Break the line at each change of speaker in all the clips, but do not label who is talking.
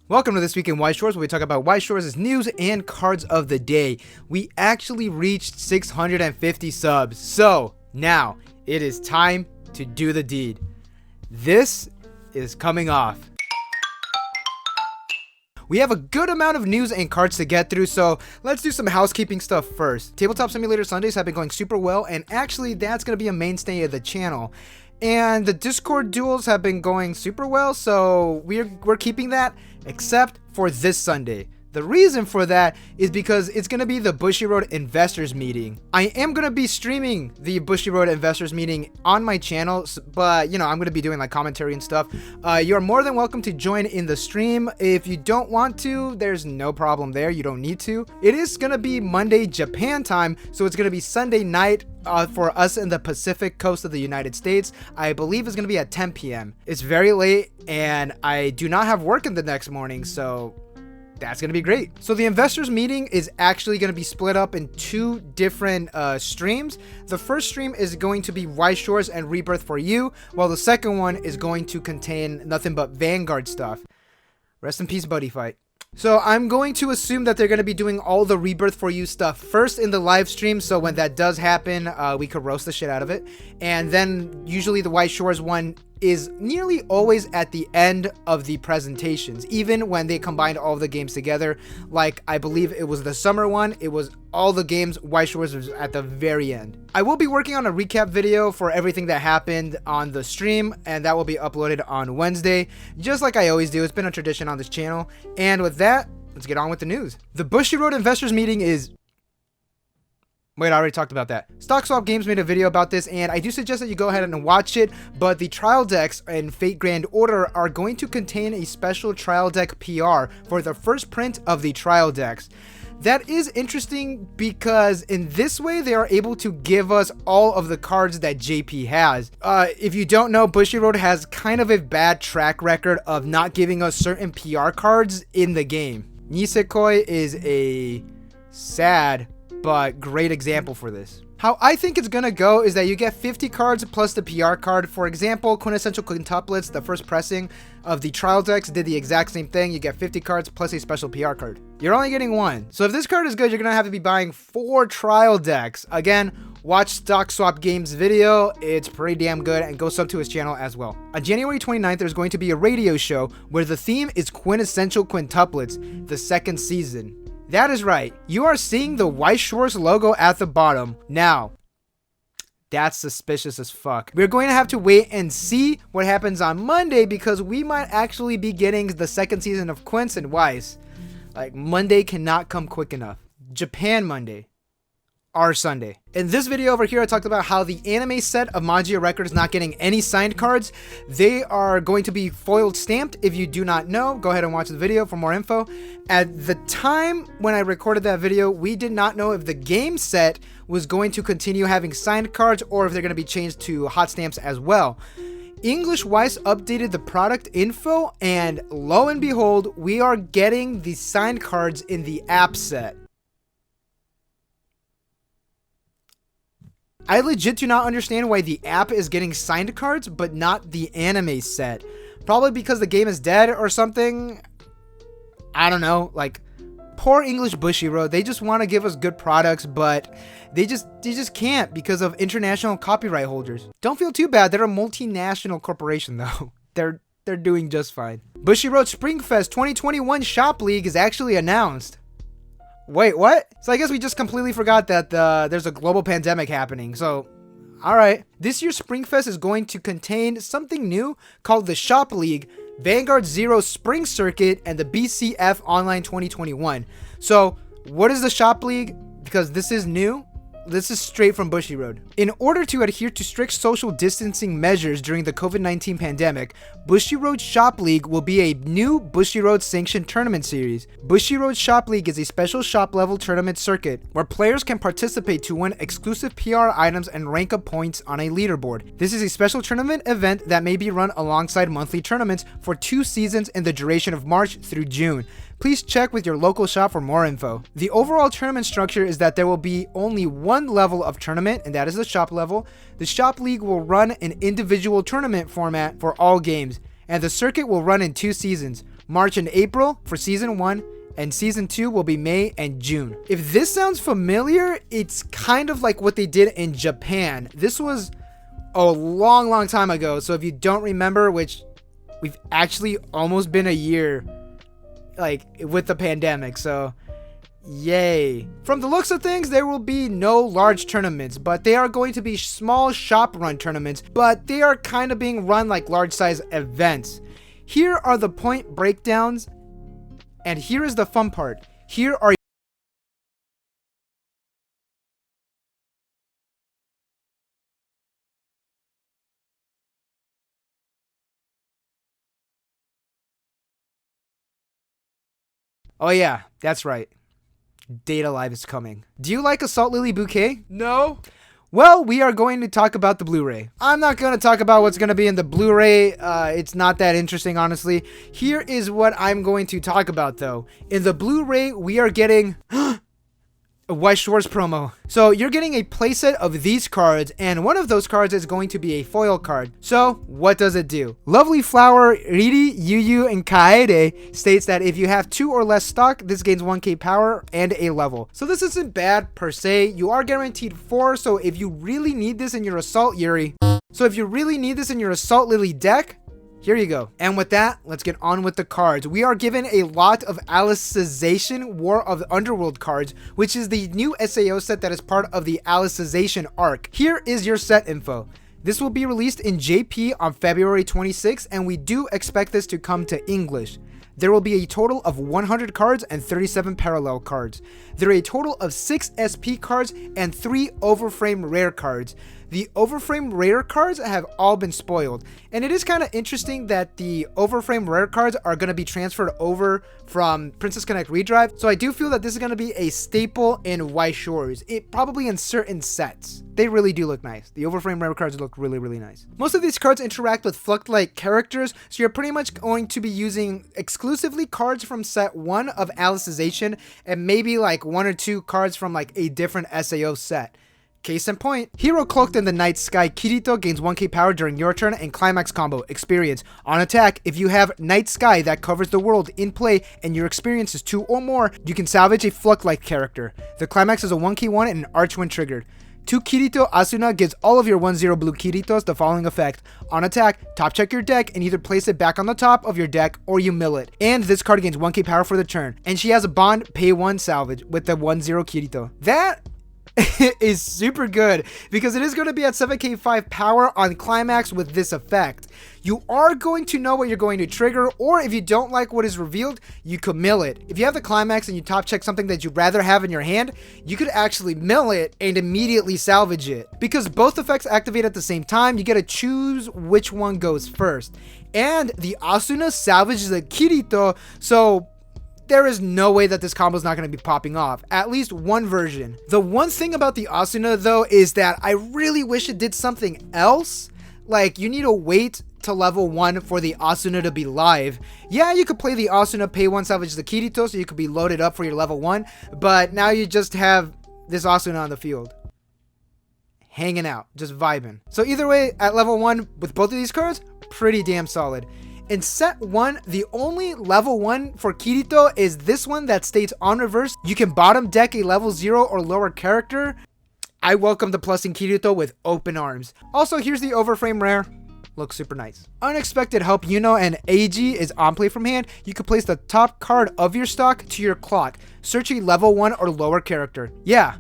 Welcome to This Week in Weiss Schwarz, where we talk about Weiss Schwarz's news and cards of the day. We actually reached 650 subs, so now it is time to do the deed. This is coming off. We have a good amount of news and cards to get through, so let's do some housekeeping stuff first. Tabletop Simulator Sundays have been going super well, and actually that's going to be a mainstay of the channel. And the Discord duels have been going super well, so we're keeping that, except for this Sunday. The reason for that is because it's going to be the Bushiroad Investors Meeting. I am going to be streaming the Bushiroad Investors Meeting on my channel, but, I'm going to be doing like commentary and stuff. You're more than welcome to join in the stream. If you don't want to, there's no problem there. You don't need to. It is going to be Monday Japan time, so it's going to be Sunday night for us in the Pacific coast of the United States. I believe it's going to be at 10 p.m. It's very late, and I do not have work in the next morning, so that's going to be great. So the investors meeting is actually going to be split up in two different streams. The first stream is going to be Weiss Schwarz and Rebirth for You, while the second one is going to contain nothing but Vanguard stuff. Rest in peace, Buddy Fight. So I'm going to assume that they're going to be doing all the Rebirth for You stuff first in the live stream, so when that does happen, we could roast the shit out of it. And then usually the Weiss Schwarz one is nearly always at the end of the presentations, even when they combined all the games together. Like, I believe it was the summer one, it was all the games. Weiss Schwarz was at the very end. I will be working on a recap video for everything that happened on the stream, and that will be uploaded on Wednesday, just like I always do. It's been a tradition on this channel. And with that, let's get on with the news. The Bushiroad Investors Meeting is... Wait, I already talked about that. Stock Swap Games made a video about this, and I do suggest that you go ahead and watch it, but the trial decks and Fate Grand Order are going to contain a special trial deck PR for the first print of the trial decks. That is interesting because in this way, they are able to give us all of the cards that JP has. If you don't know, Bushiroad has kind of a bad track record of not giving us certain PR cards in the game. Nisekoi is a sad but great example for this. How I think it's gonna go is that you get 50 cards plus the PR card. For example, Quintessential Quintuplets, the first pressing of the trial decks, did the exact same thing. You get 50 cards plus a special PR card. You're only getting one. So if this card is good, you're gonna have to be buying 4 trial decks. Again, watch Stock Swap Games video. It's pretty damn good, and go sub to his channel as well. On January 29th, there's going to be a radio show where the theme is Quintessential Quintuplets, the second season. That is right. You are seeing the Weiss Schwarz logo at the bottom. Now, that's suspicious as fuck. We're going to have to wait and see what happens on Monday, because we might actually be getting the second season of Quints and Weiss. Like, Monday cannot come quick enough. Japan Monday. Our Sunday. In this video over here, I talked about how the anime set of Magia Record is not getting any signed cards. They are going to be foiled stamped. If you do not know, go ahead and watch the video for more info. At the time when I recorded that video, we did not know if the game set was going to continue having signed cards or if they're going to be changed to hot stamps as well. English Weiss updated the product info, and lo and behold, we are getting the signed cards in the app set. I legit do not understand why the app is getting signed cards, but not the anime set. Probably because the game is dead or something. I don't know. Like, poor English Bushiroad. They just want to give us good products, but they just can't because of international copyright holders. Don't feel too bad. They're a multinational corporation, though. They're doing just fine. Bushiroad Springfest 2021 Shop League is actually announced. Wait, what? So I guess we just completely forgot that there's a global pandemic happening. So, alright. This year's Springfest is going to contain something new called the Shop League, Vanguard Zero Spring Circuit, and the BCF Online 2021. So, what is the Shop League? Because this is new. This is straight from Bushiroad. In order to adhere to strict social distancing measures during the COVID-19 pandemic, Bushiroad Shop League will be a new Bushiroad sanctioned tournament series. Bushiroad Shop League is a special shop level tournament circuit where players can participate to win exclusive PR items and rank up points on a leaderboard. This is a special tournament event that may be run alongside monthly tournaments for 2 seasons in the duration of March through June. Please check with your local shop for more info. The overall tournament structure is that there will be only one level of tournament, and that is the shop level. The Shop League will run an individual tournament format for all games, and the circuit will run in 2 seasons. March and April for Season 1, and Season 2 will be May and June. If this sounds familiar, it's kind of like what they did in Japan. This was a long time ago, so if you don't remember, which we've actually almost been a year, like, with the pandemic, so yay. From the looks of things, there will be no large tournaments, but they are going to be small shop run tournaments, but they are kind of being run like large size events. Here are the point breakdowns, and here is the fun part. Here are Oh yeah, that's right. Data Live is coming. Do you like Assault Lilly Bouquet? No? Well, we are going to talk about the Blu-ray. I'm not going to talk about what's going to be in the Blu-ray. It's not that interesting, honestly. Here is what I'm going to talk about, though. In the Blu-ray, we are getting a Weiss Schwarz promo. So you're getting a playset of these cards, and one of those cards is going to be a foil card. So what does it do? Lovely Flower Riri, Yu, and Kaede states that if you have 2 or less stock, this gains 1k power and a level. So this isn't bad per se. You are guaranteed 4, so if you really need this in your Assault Lilly deck, here you go. And with that, let's get on with the cards. We are given a lot of Alicization War of the Underworld cards, which is the new SAO set that is part of the Alicization arc. Here is your set info. This will be released in JP on February 26th, and we do expect this to come to English. There will be a total of 100 cards and 37 parallel cards. There are a total of 6 SP cards and 3 overframe rare cards. The overframe rare cards have all been spoiled, and it is kind of interesting that the overframe rare cards are going to be transferred over from Princess Connect Redrive, so I do feel that this is going to be a staple in Weiss Schwarz, probably in certain sets. They really do look nice. The overframe rare cards look really nice. Most of these cards interact with Fluct-like characters, so you're pretty much going to be using exclusively cards from set 1 of Alicization, and maybe like 1 or 2 cards from like a different SAO set. Case in point, Hero Cloaked in the Night Sky Kirito gains 1k power during your turn and Climax combo experience. On attack, if you have Night Sky that covers the world in play and your experience is 2 or more, you can salvage a Fluct-like character. The Climax is a 1k1 and an arch when triggered. 2 Kirito Asuna gives all of your 1/0 blue Kiritos the following effect. On attack, top check your deck and either place it back on the top of your deck or you mill it. And this card gains 1k power for the turn. And she has a bond pay 1 salvage with the 1/0 Kirito. That is super good because it is going to be at 7k5 power on Climax with this effect. You are going to know what you're going to trigger, or if you don't like what is revealed, you could mill it. If you have the Climax and you top check something that you'd rather have in your hand, you could actually mill it and immediately salvage it. Because both effects activate at the same time, you get to choose which one goes first. And the Asuna salvages the Kirito, so there is no way that this combo is not going to be popping off. At least one version. The one thing about the Asuna though is that I really wish it did something else. Like, you need to wait to level 1 for the Asuna to be live. Yeah, you could play the Asuna, pay 1, salvage the Kirito, so you could be loaded up for your level 1. But now you just have this Asuna on the field, hanging out, just vibing. So either way, at level 1 with both of these cards, pretty damn solid. In set 1, the only level 1 for Kirito is this one that states on reverse, you can bottom deck a level 0 or lower character. I welcome the plussing Kirito with open arms. Also, here's the overframe rare. Looks super nice. Unexpected Help Yuno and AG is on play from hand. You can place the top card of your stock to your clock. Search a level 1 or lower character. Yeah,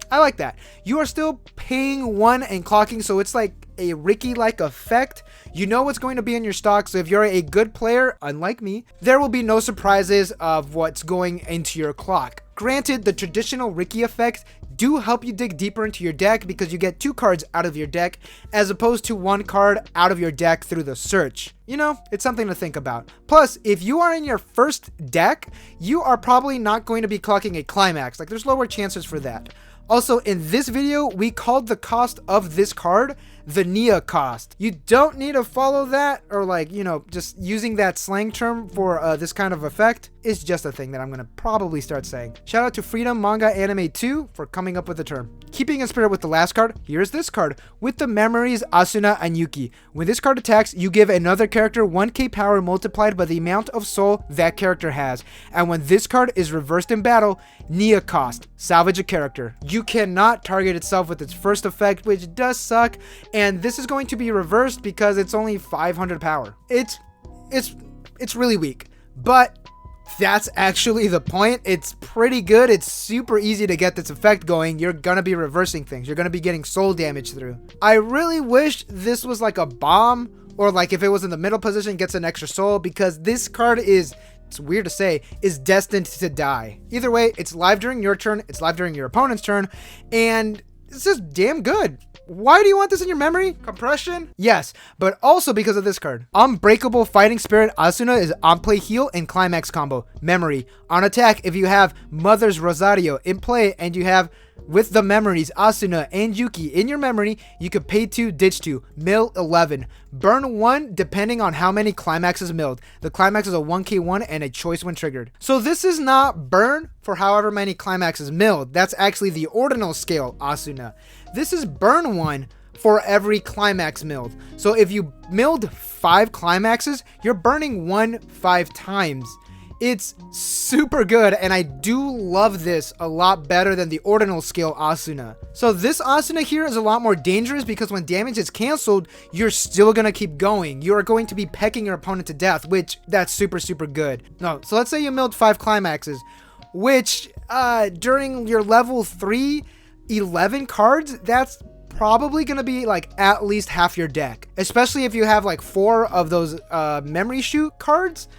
I like that. You are still paying 1 and clocking, so it's like a Ricky-like effect. You know what's going to be in your stock, so if you're a good player, unlike me, there will be no surprises of what's going into your clock. Granted, the traditional Ricky effects do help you dig deeper into your deck because you get 2 cards out of your deck as opposed to 1 card out of your deck through the search. You know, it's something to think about. Plus, if you are in your first deck, you are probably not going to be clocking a Climax. Like, there's lower chances for that. Also, in this video, we called the cost of this card the Nia cost. You don't need to follow that, or like, you know, just using that slang term for this kind of effect is just a thing that I'm gonna probably start saying. Shout out to Freedom Manga Anime 2 for coming up with the term. Keeping in spirit with the last card, here's this card with the memories Asuna and Yuki. When this card attacks, you give another character 1k power multiplied by the amount of soul that character has. And when this card is reversed in battle, Nia cost, salvage a character. You cannot target itself with its first effect, which does suck, and this is going to be reversed because it's only 500 power. It's really weak, but that's actually the point. It's pretty good. It's super easy to get this effect going. You're gonna be reversing things. You're gonna be getting soul damage through. I really wish this was like a bomb, or like if it was in the middle position, gets an extra soul, because this card is, it's weird to say, is destined to die. Either way, it's live during your turn, it's live during your opponent's turn, and it's just damn good. Why do you want this in your memory? Compression? Yes, but also because of this card. Unbreakable Fighting Spirit Asuna is on play heal and climax combo. Memory. On attack, if you have Mother's Rosario in play and you have with the memories Asuna and Yuki in your memory, you could pay 2, ditch 2, mill 11. Burn 1 depending on how many climaxes milled. The climax is a 1k1 and a choice when triggered. So this is not burn for however many climaxes milled. That's actually the ordinal scale Asuna. This is burn 1 for every climax milled. So if you milled 5 climaxes, you're burning 1 5 times. It's super good, and I do love this a lot better than the ordinal scale Asuna. So this Asuna here is a lot more dangerous because when damage is canceled, you're still gonna keep going. You are going to be pecking your opponent to death, which that's super good. No, so let's say you milled 5 climaxes, which during your level 3 11 cards, that's probably gonna be like at least half your deck, especially if you have like 4 of those memory shoot cards.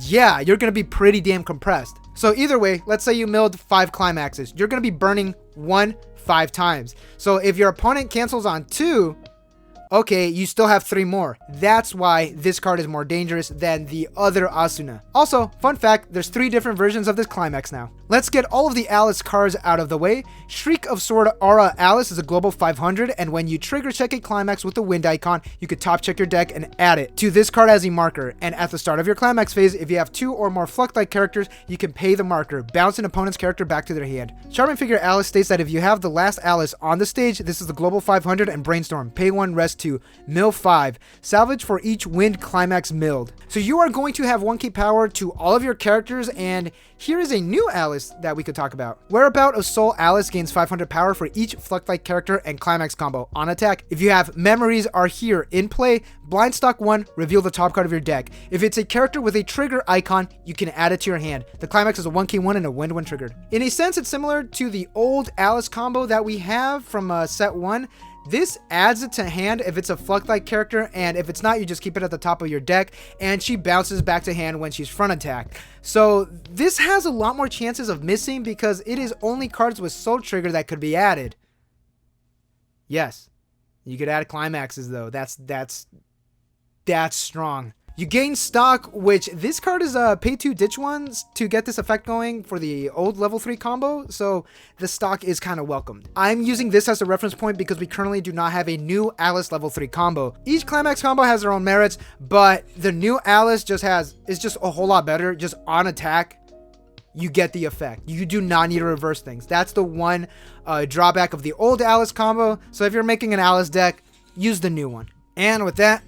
Yeah, you're gonna be pretty damn compressed. So either way, let's say you milled 5 climaxes, you're gonna be burning 1 5 times. So if your opponent cancels on 2, okay, you still have 3 more. That's why this card is more dangerous than the other Asuna. Also, fun fact, there's 3 different versions of this climax now. Let's get all of the Alice cards out of the way. Shriek of Sword Aura Alice is a global 500, and when you trigger check a climax with the wind icon, you could top check your deck and add it to this card as a marker. And at the start of your climax phase, if you have 2 or more Fluct-like characters, you can pay the marker, bounce an opponent's character back to their hand. Charming Figure Alice states that if you have the last Alice on the stage, this is the global 500 and brainstorm. Pay 1, rest 2, mill 5, salvage for each wind climax milled. So you are going to have 1k power to all of your characters, and here is a new Alice that we could talk about. Whereabout of Soul Alice gains 500 power for each Fluct-like character and climax combo. On attack, if you have memories are here in play, blind stock 1, reveal the top card of your deck. If it's a character with a trigger icon, you can add it to your hand. The climax is a 1k1 and a wind when triggered. In a sense, it's similar to the old Alice combo that we have from set 1. This adds it to hand if it's a Fluct-like character, and if it's not, you just keep it at the top of your deck, and she bounces back to hand when she's front attack. So this has a lot more chances of missing because it is only cards with Soul Trigger that could be added. Yes, you could add climaxes though. That's strong. You gain stock, which this card is pay 2 ditch 1s to get this effect going for the old level 3 combo, so the stock is kind of welcomed. I'm using this as a reference point because we currently do not have a new Alice level 3 combo. Each climax combo has their own merits, but the new Alice is just a whole lot better. Just on attack, you get the effect. You do not need to reverse things. That's the one drawback of the old Alice combo, so if you're making an Alice deck, use the new one. And with that,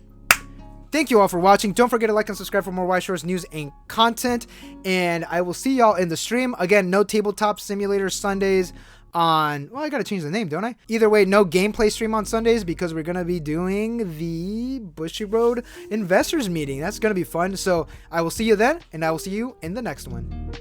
thank you all for watching. Don't forget to like and subscribe for more Weiss Schwarz news and content. And I will see y'all in the stream. Again, no Tabletop Simulator Sundays on... Well, I gotta change the name, don't I? Either way, no gameplay stream on Sundays because we're gonna be doing the Bushiroad Investors Meeting. That's gonna be fun. So I will see you then, and I will see you in the next one.